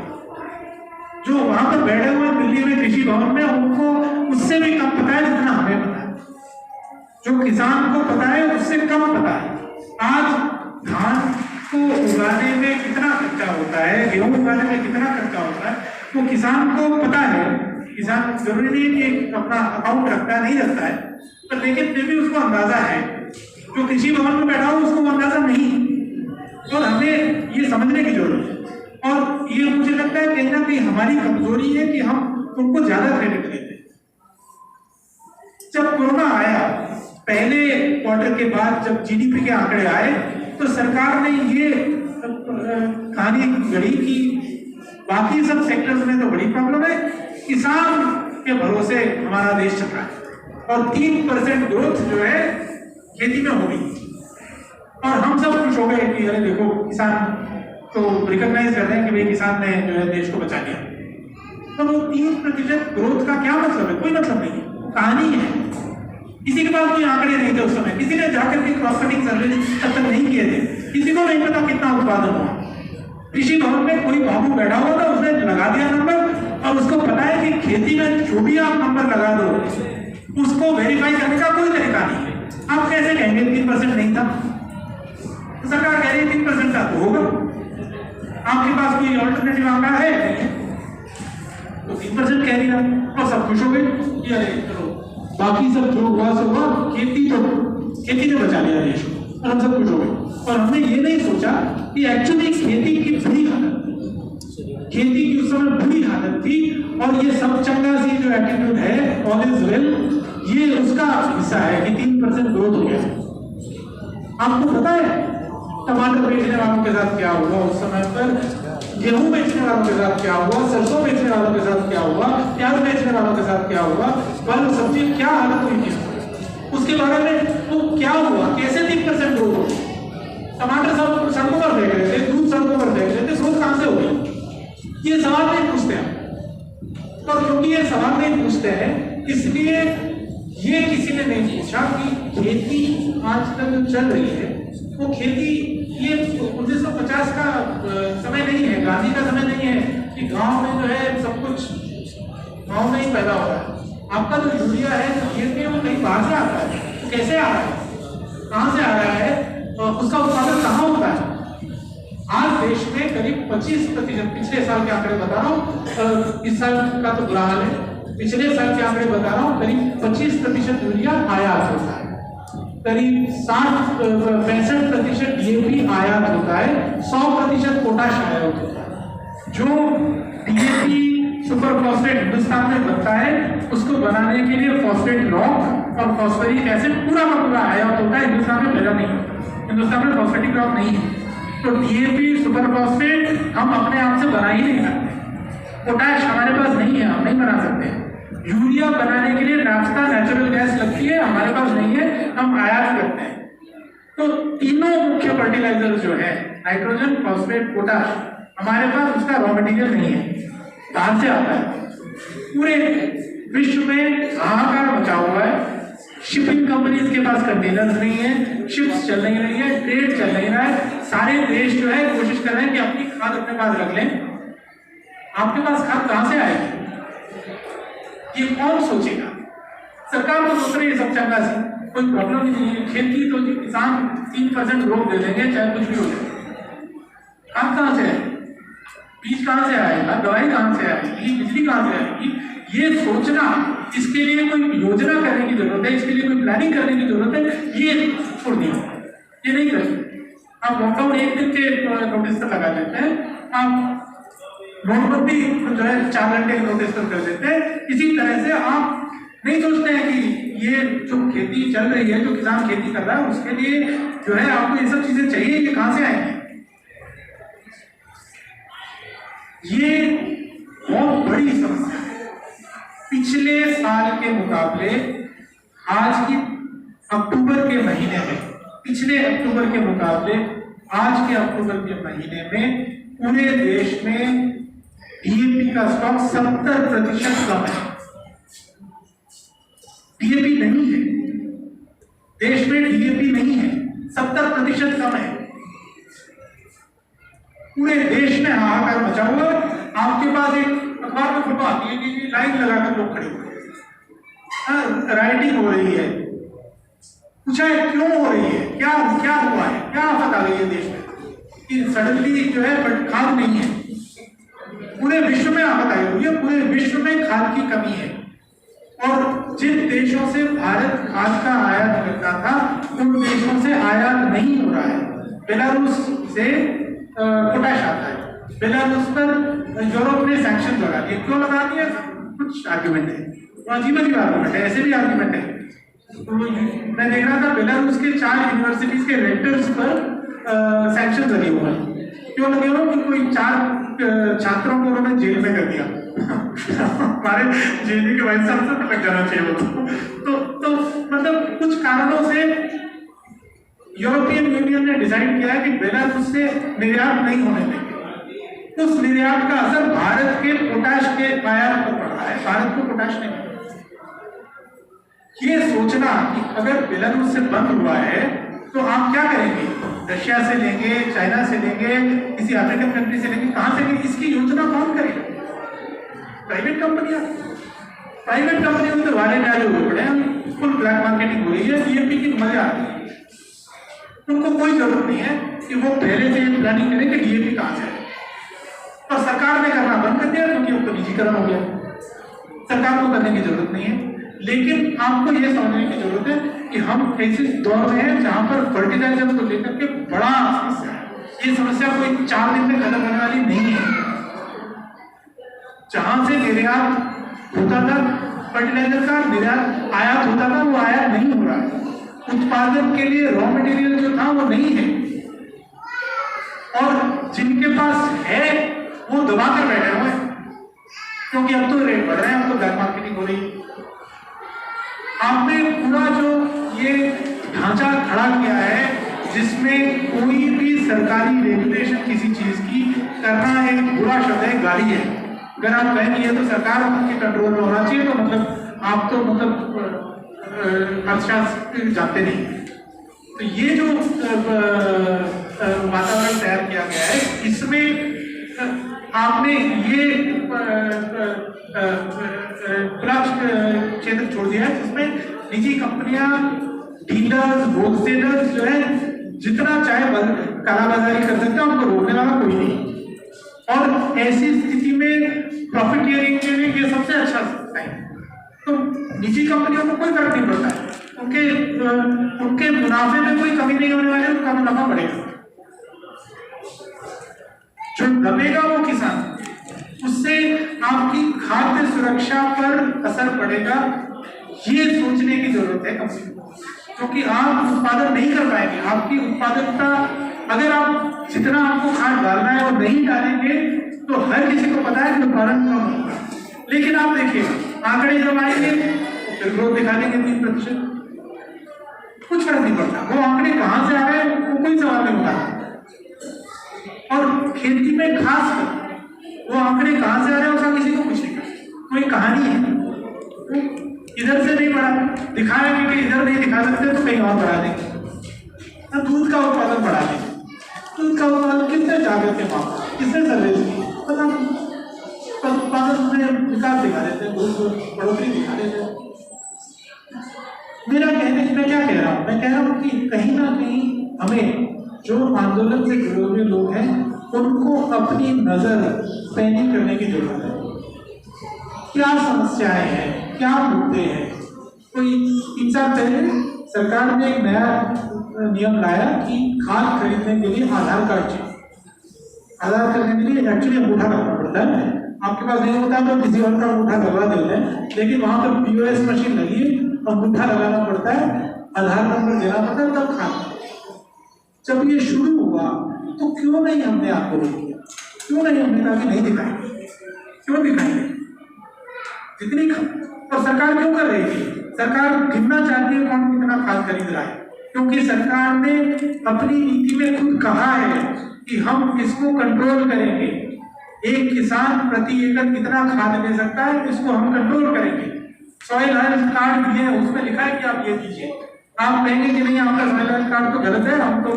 A: जो वहां पर बैठे हुए दिल्ली में कृषि भवन में, उनको उससे भी कम पता है जितना हमें पता है, जो किसान को पता है उससे कम पता है। आज धान को उगाने में कितना खर्चा होता है, गेहूं उगाने में कितना खर्चा होता है, वो किसान को पता है। किसान जरूरी नहीं कि अपना अकाउंट रखता है, नहीं रखता है, पर लेकिन फिर भी उसको अंदाजा है। जो कृषि भवन में बैठा हो उसको अंदाजा नहीं, और हमें ये समझने की जरूरत है। और ये मुझे लगता है कहीं ना कहीं हमारी कमजोरी है कि हम उनको ज्यादा क्रेडिट देते हैं। जब कोरोना आया, पहले क्वार्टर के बाद जब जीडीपी के आंकड़े आए, तो सरकार ने ये कहानी गढ़ी की बाकी सब सेक्टर्स में तो बड़ी प्रॉब्लम है, किसान के भरोसे हमारा देश चल रहा है और 3% ग्रोथ जो है खेती में होगी और हम सब खुश हो गए कि अरे देखो किसान तो रिकॉग्नाइज कर रहे हैं कि भाई किसान ने जो है देश को बचा लिया। तो वो 3% ग्रोथ का क्या मतलब है? कोई मतलब नहीं है, कहानी है। किसी के पास कोई आंकड़े नहीं थे उस समय, किसी ने जाकर के क्रॉस कटिंग सर्वे तब तक नहीं किए थे, किसी को नहीं पता कितना उत्पादन हुआ। कृषि भवन में कोई बाबू बैठा हुआ था, उसने लगा दिया नंबर और उसको पता है कि खेती में जो भी आप नंबर लगा दो उसको वेरीफाई करने का कोई तरीका नहीं है। आप कैसे कहेंगे 3% नहीं था? तो सरकार कह रही है 3% था तो होगा, आपके पास कोई ऑल्टरनेटिव आंकड़ा है तो 3% कह दिया और सब खुश हो गए कि अरे चलो बाकी सब जो हुआ सो हुआ, खेती ने बचा लिया देश को और हम सब खुश हो गए। और हमने ये नहीं सोचा कि एक्चुअली खेती की बुरी हालत, खेती की उस समय बुरी हालत थी और ये सब चंगा सी जो एटीट्यूड है ऑल इज वेल, ये उसका हिस्सा है कि 3% ग्रोथ हो गया। आपको पता है टमाटर बेचने वालों के साथ क्या हुआ उस समय पर, गेहूं बेचने वालों के साथ क्या हुआ, सरसों बेचने वालों के साथ क्या हुआ, प्याज बेचने वालों के साथ क्या हुआ, फल सब्जी क्या हालत हुई थी उसके बारे में, वो क्या हुआ, कैसे 3% ग्रोथ हो? टमाटर सब सड़कों पर फेंक रहे थे, दूध सड़कों पर फेंक रहे थे, स्रोत कहां से हो गई? ये सवाल नहीं पूछते हैं। और क्योंकि ये सवाल नहीं पूछते हैं इसलिए ये किसी ने नहीं पूछा कि खेती आज तक जो चल रही है वो खेती ये 1950 का समय नहीं है, गांधी का समय नहीं है कि गांव में जो है सब कुछ गांव में ही पैदा हो रहा है। आपका जो यूरिया है ये वो कहीं बाहर से आता है, तो कैसे आ रहा है, कहाँ से आ रहा है, उसका उत्पादन कहाँ होता है? आज देश में करीब 25%, पिछले साल के आंकड़े बता रहा हूँ, इस साल का तो बुरा हाल है, पिछले साल के आंकड़े बता रहा हूँ, करीब 25% यूरिया आयात होता है, करीब 65% डीएपी आयात होता है, 100% पोटाश आयात होता है। जो डीएपी सुपर फॉस्फेट हिंदुस्तान में बनता है उसको बनाने के लिए फॉस्फेट रॉक और फॉस्फोरिक एसिड पूरा का पूरा आयात होता है, हिंदुस्तान में पैदा नहीं होता, हिंदुस्तान में फॉस्फेटिक रॉक नहीं है। तो डीएपी सुपर फॉस्फेट हम अपने आप से बना ही नहीं सकते, पोटाश हमारे पास नहीं है, हम नहीं बना सकते। यूरिया बनाने के लिए नाफ्ता नेचुरल गैस लगती है, हमारे पास नहीं है, हम आयात करते हैं। तो तीनों मुख्य फर्टिलाइजर जो है नाइट्रोजन, फॉस्फेट, पोटाश, हमारे पास उसका रॉ मटेरियल नहीं है। कहां से आता है? पूरे विश्व में हाहाकार मचा हुआ है, शिपिंग कंपनीज के पास कंटेनर्स नहीं है, शिप्स चल नहीं रही है, ट्रेड चल नहीं रहा है, सारे देश जो है कोशिश कर रहे हैं कि अपनी खाद अपने पास रख लें। आपके पास खाद कहां से आएगी? ये कौन सोचेगा? सरकार तो सोच रही है सब चंगा सी, कोई प्रॉब्लम नहीं है, खेती तो किसान 3% ग्रोथ दे देंगे चाहे कुछ भी हो जाए। खाद कहां से आएगी? बीज कहां से आएगा? दवाई कहां से आएगी? बिजली कहां से आएगी? ये सोचना, इसके लिए कोई योजना करने की जरूरत है, इसके लिए कोई प्लानिंग करने की जरूरत है, ये छोड़ दिया, ये नहीं करेंगे। आप लॉकडाउन एक दिन के नोटिस पर लगा देते हैं, आप नोटबंदी जो है 4 घंटे के नोटिस पर कर देते हैं। इसी तरह से आप नहीं सोचते हैं कि ये जो खेती चल रही है, जो किसान खेती कर रहा है, उसके लिए जो है आपको ये सब चीजें चाहिए, ये कहां से आएंगे? ये बहुत बड़ी समस्या है। पिछले साल के मुकाबले आज की अक्टूबर के महीने में, पिछले अक्टूबर के मुकाबले आज के अक्टूबर के महीने में पूरे देश में डीएपी का स्टॉक 70% कम है। डीएपी नहीं है देश में, डीएपी नहीं है, 70% कम है। पूरे देश में हाहाकार मचा हुआ। आपके पास एक अखबार में फोटो आती है कि लाइन लगाकर लोग खड़े हुए, राइटिंग हो रही है, पूछा है क्यों हो रही है, क्या क्या हुआ है, क्या आफत आ गई है देश में कि सडनली जो है बट खाद नहीं है। पूरे विश्व में आफत आई हुई है, पूरे विश्व में खाद की कमी है। और जिन देशों से भारत खाद का आयात करता था उन देशों से आयात नहीं हो रहा है। बेलारूस से पोटाश आता है, बेलारूस पर यूरोप ने सैंक्शन लगा दिए। क्यों लगा दिया? कुछ आर्ग्यूमेंट है, तो अजीब अजीब आर्ग्यूमेंट है, ऐसे भी आर्ग्यूमेंट है। तो मैं देख रहा था बेलारूस के 4 यूनिवर्सिटीज के रेक्टर्स पर सैंक्शन लगे हुए हैं क्यों लगे हो कि कोई 4 छात्रों को उन्होंने जेल में कर दिया हमारे जेल के वाइस चांसलर पर लग जाना चाहिए वो तो मतलब कुछ कारणों से यूरोपियन यूनियन ने डिसाइड किया है कि बेलारूस से निर्यात नहीं होने देंगे। उस निर्यात का असर भारत के पोटाश के आयात पर पड़ रहा है, भारत को पोटाश नहीं। ये सोचना कि अगर बेलारूस से बंद हुआ है तो आप क्या करेंगे, रशिया से लेंगे, चाइना से लेंगे, किसी अफ्रीकन कंट्री से लेंगे, कहां से लेंगे, इसकी योजना कौन करेगा? प्राइवेट कंपनियां तो वाले डाले हुए पड़े हैं, फुल ब्लैक मार्केटिंग हो रही है, डीएपी की मजा आ रही है। उनको कोई जरूरत नहीं है कि वो पहले से प्लानिंग करें कि डीएपी कहां से है, और सरकार ने करना बंद कर दिया क्योंकि अब तो निजीकरण हो गया, सरकार को करने की जरूरत नहीं है। लेकिन आपको यह समझने की जरूरत है कि हम ऐसे दौर में हैं जहां पर फर्टिलाइजर को लेकर के बड़ा समस्या है। ये समस्या कोई 4 दिन में खत्म होने वाली नहीं है। जहां से निर्यात होता था फर्टिलाइजर का, निर्यात आयात होता था, वो आयात नहीं हो रहा है। उत्पादन के लिए रॉ मटेरियल जो था वो नहीं है, और जिनके पास है वो दबा कर बैठे हुए हैं क्योंकि अब तो रेट बढ़ रहे हैं, अब तो ब्लैक मार्केटिंग हो रही है। आपने पूरा जो ये ढांचा खड़ा किया है जिसमें कोई भी सरकारी रेगुलेशन किसी चीज की करना एक बुरा शब्द है, गाली है। अगर आप कहेंगे ये तो सरकार के कंट्रोल में होना चाहिए तो मतलब आप तो अर्थशास्त्र जानते नहीं। तो ये जो वातावरण तैयार किया गया है इसमें आपने ये खुला क्षेत्र छोड़ दिया है जिसमें निजी कंपनियां, डीलर्स, होलसेलर्स जो है जितना चाहे कालाबाजारी कर सकते हैं, उनको रोकने वाला कोई नहीं। और ऐसी स्थिति में प्रॉफिटियरिंग के लिए ये सबसे अच्छा टाइम। तो निजी कंपनियों को कोई फर्क नहीं पड़ता है, उनके मुनाफे में कोई कमी नहीं होने वाली, उनका मुनाफा बढ़ेगा। जो दबेगा वो किसान, उससे आपकी खाद्य सुरक्षा पर असर पड़ेगा। ये सोचने की जरूरत है कंपनी को, क्योंकि आप उत्पादन नहीं कर पाएंगे। आपकी उत्पादकता, अगर आप जितना आपको खाद डालना है वो नहीं डालेंगे तो हर किसी को पता है कि उत्पादन कम होगा। लेकिन आप देखिए आंकड़े जब आएंगे तो फिर ग्रोथ दिखा देंगे 3%, कुछ फर्क नहीं पड़ता। वो आंकड़े कहां से आ रहे हैं वो कोई सवाल नहीं उठाता। और खेती में खास वो आंकड़े कहां से आ रहे हैं उसका किसी को कुछ नहीं करता। कोई कहानी है, इधर से नहीं बढ़ा, दिखाएंगे कि इधर नहीं दिखा सकते तो कहीं और बढ़ा देंगे। तो दूध का उत्पादन बढ़ा देंगे। दूध का उत्पादन किसने जागृत के मामला, किसने सर्वे की पता नहीं, उत्पादन में विकास दिखा देते हैं, बढ़ोतरी दिखा देते हैं। मेरा कहने मैं क्या कह रहा हूँ, मैं कह रहा हूँ कि कहीं ना कहीं हमें जो आंदोलन से जुड़े हुए लोग हैं उनको अपनी नजर पैनी करने की जरूरत है। क्या समस्याएं हैं, क्या मुद्दे हैं। कोई 3 साल पहले सरकार ने एक नया नियम लाया कि खाद खरीदने के लिए आधार कार्ड चाहिए। आधार करने के लिए एक्चुअली अंगूठा करना पड़ता है, आपके पास नहीं होता तो किसी और का अंगूठा करवा देते हैं, लेकिन वहां पर पीओएस मशीन लगी है, अंगूठा लगाना पड़ता है, आधार नंबर देना पड़ता है, तब खाद। जब ये शुरू हुआ तो क्यों नहीं हमने आपको रोक दिया, क्यों नहीं हमने कहा कि नहीं दिखाएंगे, क्यों दिखाएंगे जितनी। और सरकार क्यों कर रही थी, सरकार गिनना चाहती है कौन कितना खाद खरीद रहा है, क्योंकि सरकार ने अपनी नीति में खुद कहा है कि हम इसको कंट्रोल करेंगे। एक किसान प्रति एकड़ कितना खाद ले सकता है इसको हम कंट्रोल करेंगे। सॉइल हेल्थ कार्ड दिए हैं, उसमें लिखा है कि आप ये दीजिए। आप कहेंगे कि नहीं आपका सॉइल हेल्थ कार्ड तो गलत है, हम तो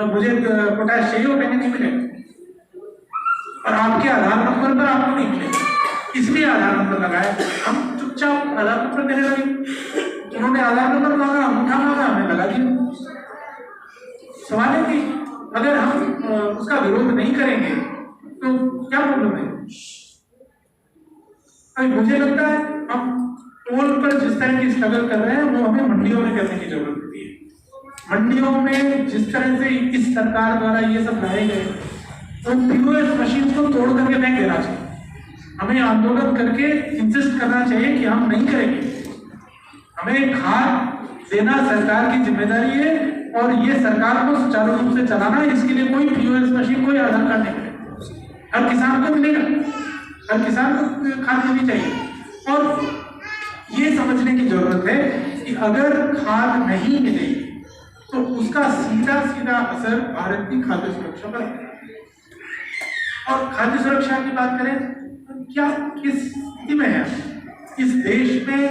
A: मुझे पोटाश चाहिए, वो कहेंगे नहीं मिलेगा। और आपके आधार नंबर पर आपको नहीं मिलेगा, इसलिए आधार नंबर लगाया। हम चुपचाप आधार नंबर देने लगे, उन्होंने आधार नंबर मांगा, अंगूठा मांगा, हमें लगा दिया। सवाल है कि अगर हम उसका विरोध नहीं करेंगे तो क्या प्रॉब्लम है। अभी मुझे लगता है हम टोल पर जिस तरह की स्ट्रगल कर रहे हैं वो हमें मंडियों में करने की जरूरत होती है। मंडियों में जिस तरह से इस सरकार द्वारा ये सब लाए गए तो पीओएस मशीन को तोड़ करके फेंक देना चाहिए। हमें आंदोलन करके इंसिस्ट करना चाहिए कि हम नहीं करेंगे। हमें खाद देना सरकार की जिम्मेदारी है और ये सरकार को सुचारू रूप से चलाना है। इसके लिए कोई POS मशीन, कोई आधार कार्ड नहीं मिलेगा। हर किसान को मिलेगा, हर किसान को खाद मिलनी चाहिए। और ये समझने की जरूरत है कि अगर खाद नहीं मिलेगी तो उसका सीधा सीधा असर भारत की खाद्य सुरक्षा पर है। और खाद्य सुरक्षा की बात करें तो क्या किस स्थिति में है इस देश में?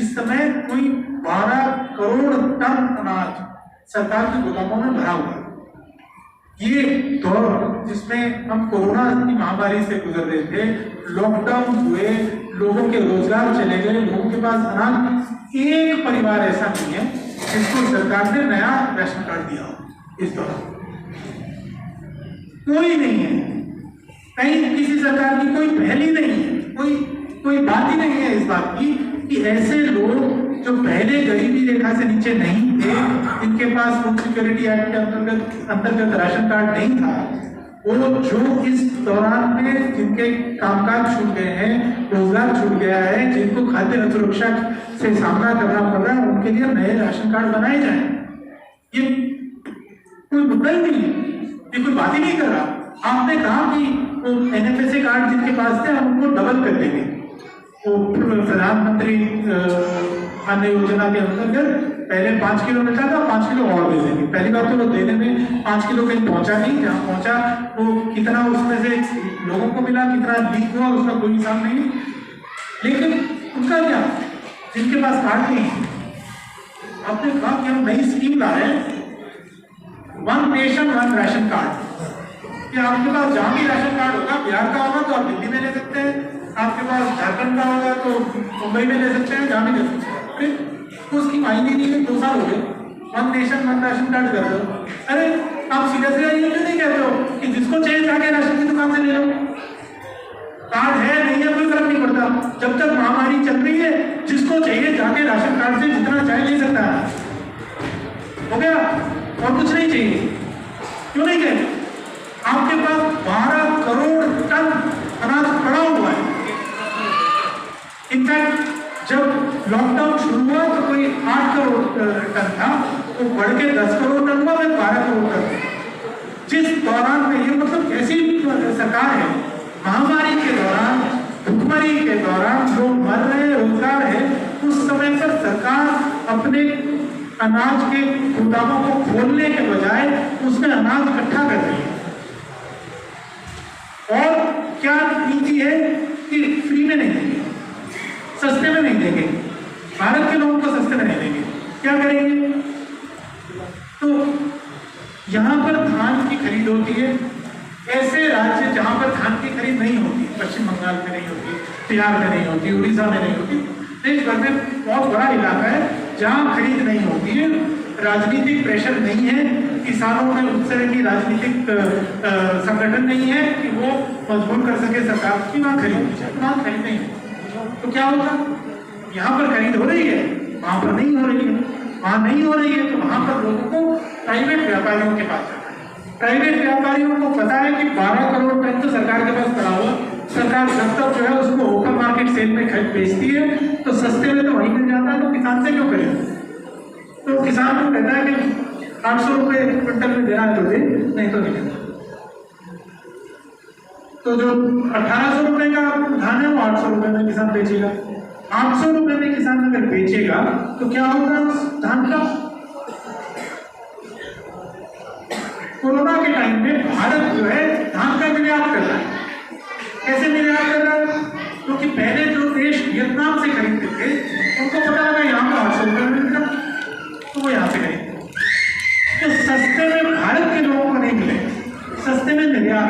A: इस समय कोई 12 करोड़ टन अनाज सरकार के गोदामों में भरा हुआ है। ये दौर जिसमें हम कोरोना की महामारी से गुजर रहे थे, लॉकडाउन हुए, लोगों के रोजगार चले गए, लोगों के पास अनाज, एक परिवार ऐसा नहीं है जिसको सरकार ने नया राशन कार्ड दिया हो। इस दौरान कोई नहीं है, कहीं किसी सरकार की कोई पहल ही नहीं है, कोई बात ही नहीं है इस बात की कि ऐसे लोग जो पहले गरीबी रेखा से नीचे नहीं थे, जिनके पास फूड सिक्योरिटी एक्ट के अंतर्गत राशन कार्ड नहीं था, वो जो इस दौरान में जिनके कामकाज छूट गए हैं, रोजगार छूट गया है, जिनको खाद्य सुरक्षा से सामना करना पड़ रहा है, उनके लिए नए राशन कार्ड बनाए जाए। ये कोई मुद्दा ही नहीं है, ये कोई बात ही नहीं कर रहा। आपने कहा कि NFSA कार्ड जिनके पास थे हम उनको डबल कर देंगे। वो प्रधानमंत्री अन्न योजना के अंतर्गत पहले 5 किलो मिलता था, 5 किलो और दे देंगे। पहली बात तो वो देने में 5 किलो कहीं पहुंचा नहीं, जहाँ पहुंचा वो कितना उसमें से लोगों को मिला, कितना लीक हुआ, उसका कोई हिसाब नहीं। लेकिन उनका क्या, जिनके पास कार्ड नहीं है, आपने कहा कि हम नई स्कीम ला रहे हैं, 1 नेशन 1 राशन कार्ड। कि आपके पास जहाँ भी राशन कार्ड होगा, बिहार का होगा तो आप दिल्ली में ले सकते हैं, आपके पास झारखंड का होगा तो मुंबई में ले सकते हैं, जहाँ भी ले सकते हैं। फिर उसकी मायने नहीं है, 2 साल हो गए, 1 नेशन 1 राशन कार्ड कर दो। अरे आप सीधा सीधा ये क्यों नहीं कहते हो कि जिसको चाहिए जाके राशन की दुकान से ले लो? कार्ड है नहीं है कोई फर्क नहीं पड़ता, जब तक महामारी चल रही है जिसको चाहिए जाके राशन कार्ड से जितना चाहे ले सकता है। हो गया, और कुछ नहीं चाहिए। क्यों नहीं कहते? आपके पास 12 करोड़ टन अनाज पड़ा हुआ है। इनफैक्ट जब लॉकडाउन शुरू हुआ तो कोई 8 करोड़ टन था, तो बढ़ के 10 करोड़ टन हुआ, फिर 12 करोड़ टन। जिस दौरान में ये मतलब कैसी सरकार है, महामारी के दौरान, भुखमरी के दौरान लोग मर रहे, रोजगार है, उस समय पर सरकार अपने अनाज के गोदामों को खोलने के बजाय उसमें अनाज इकट्ठा कर रही है। और क्या नीति है कि फ्री में नहीं देंगे, सस्ते में नहीं देंगे, भारत के लोगों को सस्ते में नहीं देंगे। क्या करेंगे? तो यहाँ पर धान की खरीद होती है, ऐसे राज्य जहाँ पर धान की खरीद नहीं होती, पश्चिम बंगाल में नहीं होती, बिहार में नहीं होती, उड़ीसा में नहीं होती, देश भर में बहुत बड़ा इलाका है जहाँ खरीद नहीं होती है, राजनीतिक प्रेशर नहीं है, किसानों में उस तरह की राजनीतिक संगठन नहीं है कि वो मजबूर कर सके सरकार की वहाँ खरीद, वहाँ खरीद नहीं है। तो क्या होगा? यहाँ पर खरीद हो रही है, वहाँ पर नहीं हो रही है, वहाँ नहीं हो रही है, तो वहाँ पर लोगों को प्राइवेट व्यापारियों के पास जाना है। प्राइवेट व्यापारियों को पता है कि 12 करोड़ टन तो सरकार के पास पड़ा हुआ, सरकार जब तक जो है उसको ओपन मार्केट सेल में खरीद बेचती है, तो सस्ते में तो वहीं मिल जाता है, तो किसान से क्यों करें? तो किसान को कहता है कि 800 रुपये क्विंटल में देना है तो दे, नहीं तो नहीं देना। तो जो 1800 रुपये का धान है वो 800 रुपये में किसान बेचेगा। 800 रुपये में किसान अगर बेचेगा तो क्या होगा धान का? कोरोना के टाइम में भारत जो है धान का निर्यात कर रहा है। कैसे निर्यात कर रहा है? क्योंकि पहले जो देश वियतनाम से खरीदते थे उनको पता लगा यहाँ पर 800 रुपये में मिलता, तो वो यहाँ से खरीदते। तो सस्ते में भारत के लोगों को नहीं मिलेगा, सस्ते में निर्यात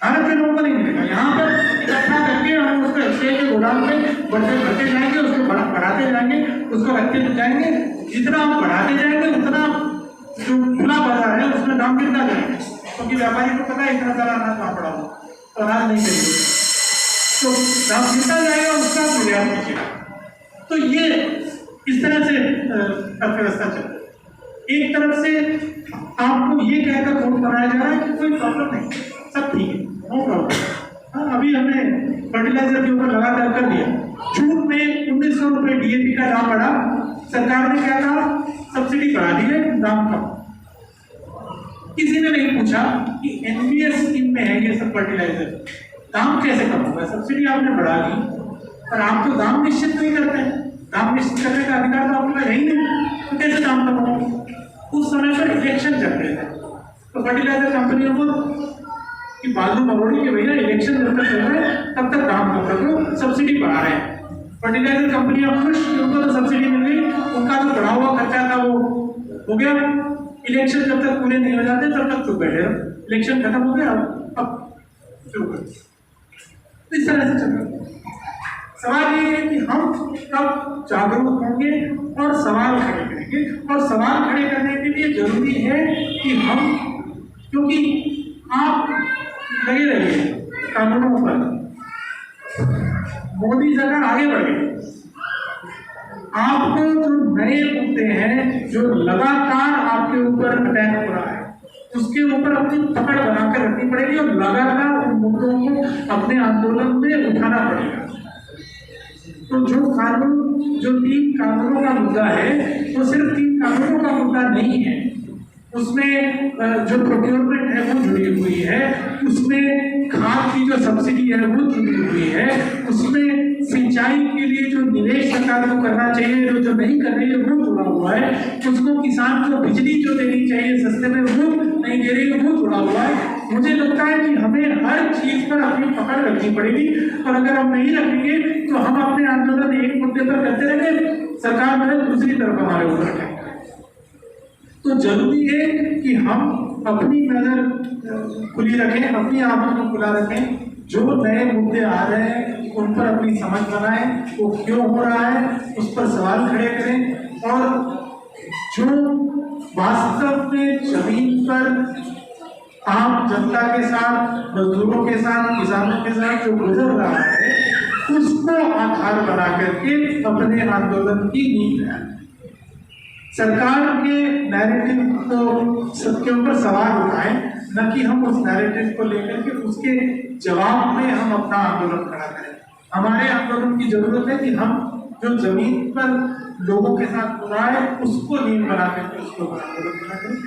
A: भारत के लोगों को नहीं मिलेगा। यहाँ पर इकट्ठा करके हम उसको एक्सचेंज के गोदाम में बढ़ते जाएंगे, उसको बढ़ाते जाएंगे, उसको रखते जाएंगे। जितना हम बढ़ाते जाएंगे उतना जो खुला बाजार है उसमें दाम गिरता जाएगा, क्योंकि व्यापारी को पता है इतना सारा अनाज वहाँ पड़ा हो तो अनाज नहीं खरीदेगा, तो दाम गिरता जाएगा, उसका निर्यात कीजिएगा। तो ये इस तरह से अर्थव्यवस्था चल रही है। एक तरफ से आपको ये कहकर वोट बनाया जा रहा है कि कोई प्रॉब्लम नहीं, सब ठीक है, नो प्रॉब्लम, अभी हमने फर्टिलाइजर के ऊपर लगातार कर दिया। जून में 1900 रुपए डीएपी का दाम बढ़ा, सरकार ने क्या कहा, सब्सिडी बढ़ा दी है, दाम कम। किसी ने नहीं पूछा कि एनबीएस स्कीम में है ये सब फर्टिलाइजर, दाम कैसे कम होगा? सब्सिडी आपने बढ़ा दी पर आप तो दाम निश्चित नहीं करते हैं, दाम निश्चित करने का अधिकार तो आपका है ही नहीं, तो कैसे दाम कम होगा? उस समय पर इलेक्शन चल रहे थे, तो फर्टिलाइजर कंपनियों को कि बालू मरोड़ी के भैया इलेक्शन जब तक चल रहे हैं तब तक दाम कम कर दो, सब्सिडी बढ़ा रहे हैं। फर्टिलाइजर कंपनियां खुश, उनको तो सब्सिडी मिल गई, उनका तो बढ़ा हुआ खर्चा था वो हो गया। इलेक्शन जब तक पूरे नहीं हो जाते तब तक चुप बैठे रहो, इलेक्शन खत्म हो गया अब शुरू कर। इस तरह से चल रहा है। सवाल ये है कि हम कब जागरूक होंगे और सवाल खड़े करेंगे, और सवाल खड़े करने के लिए जरूरी है कि हम, क्योंकि आप लगे रहिए कानूनों पर, मोदी सरकार आगे बढ़ गई, आपको जो नए मुद्दे हैं जो लगातार आपके ऊपर अटैक हो रहा है उसके ऊपर अपनी पकड़ बनाकर रखनी पड़ेगी और लगातार उन मुद्दों को अपने आंदोलन में उठाना पड़ेगा। तो जो कानून, जो 3 कानूनों का मुद्दा है वो सिर्फ 3 कानूनों का मुद्दा नहीं है, उसमें जो प्रोक्योरमेंट है वो जुड़ी हुई है, उसमें खाद की जो सब्सिडी है वो जुड़ी हुई है, उसमें सिंचाई के लिए जो निवेश सरकार को करना चाहिए जो नहीं कर रही है वो जुड़ा हुआ है, उसको किसान को बिजली जो देनी चाहिए सस्ते में वो नहीं दे रही है वो जुड़ा हुआ है। मुझे लगता है कि हमें हर चीज पर अपनी पकड़ रखनी पड़ेगी, और अगर हम नहीं रखेंगे तो हम अपने आंदोलन एक मुद्दे पर करते रहेंगे, सरकार में दूसरी तरफ हमारे ऊपर रहेंगे। तो जरूरी है कि हम अपनी नजर खुली रखें, अपनी आंखों को खुला रखें, जो नए मुद्दे आ रहे हैं उन पर अपनी समझ बनाएं, वो क्यों हो रहा है उस पर सवाल खड़े करें, और जो वास्तव में जमीन पर आम जनता के साथ, मजदूरों के साथ, किसानों के साथ जो गुजर रहा है उसको आधार बना करके अपने आंदोलन की नींव है। सरकार के नैरेटिव को सबके ऊपर सवाल उठाएं, न कि हम उस नैरेटिव को लेकर के उसके जवाब में हम अपना आंदोलन खड़ा करें। हमारे आंदोलन की जरूरत है कि हम जो जमीन पर लोगों के साथ हो रहा है उसको नींव बना करके उसको आंदोलन खड़ा करें।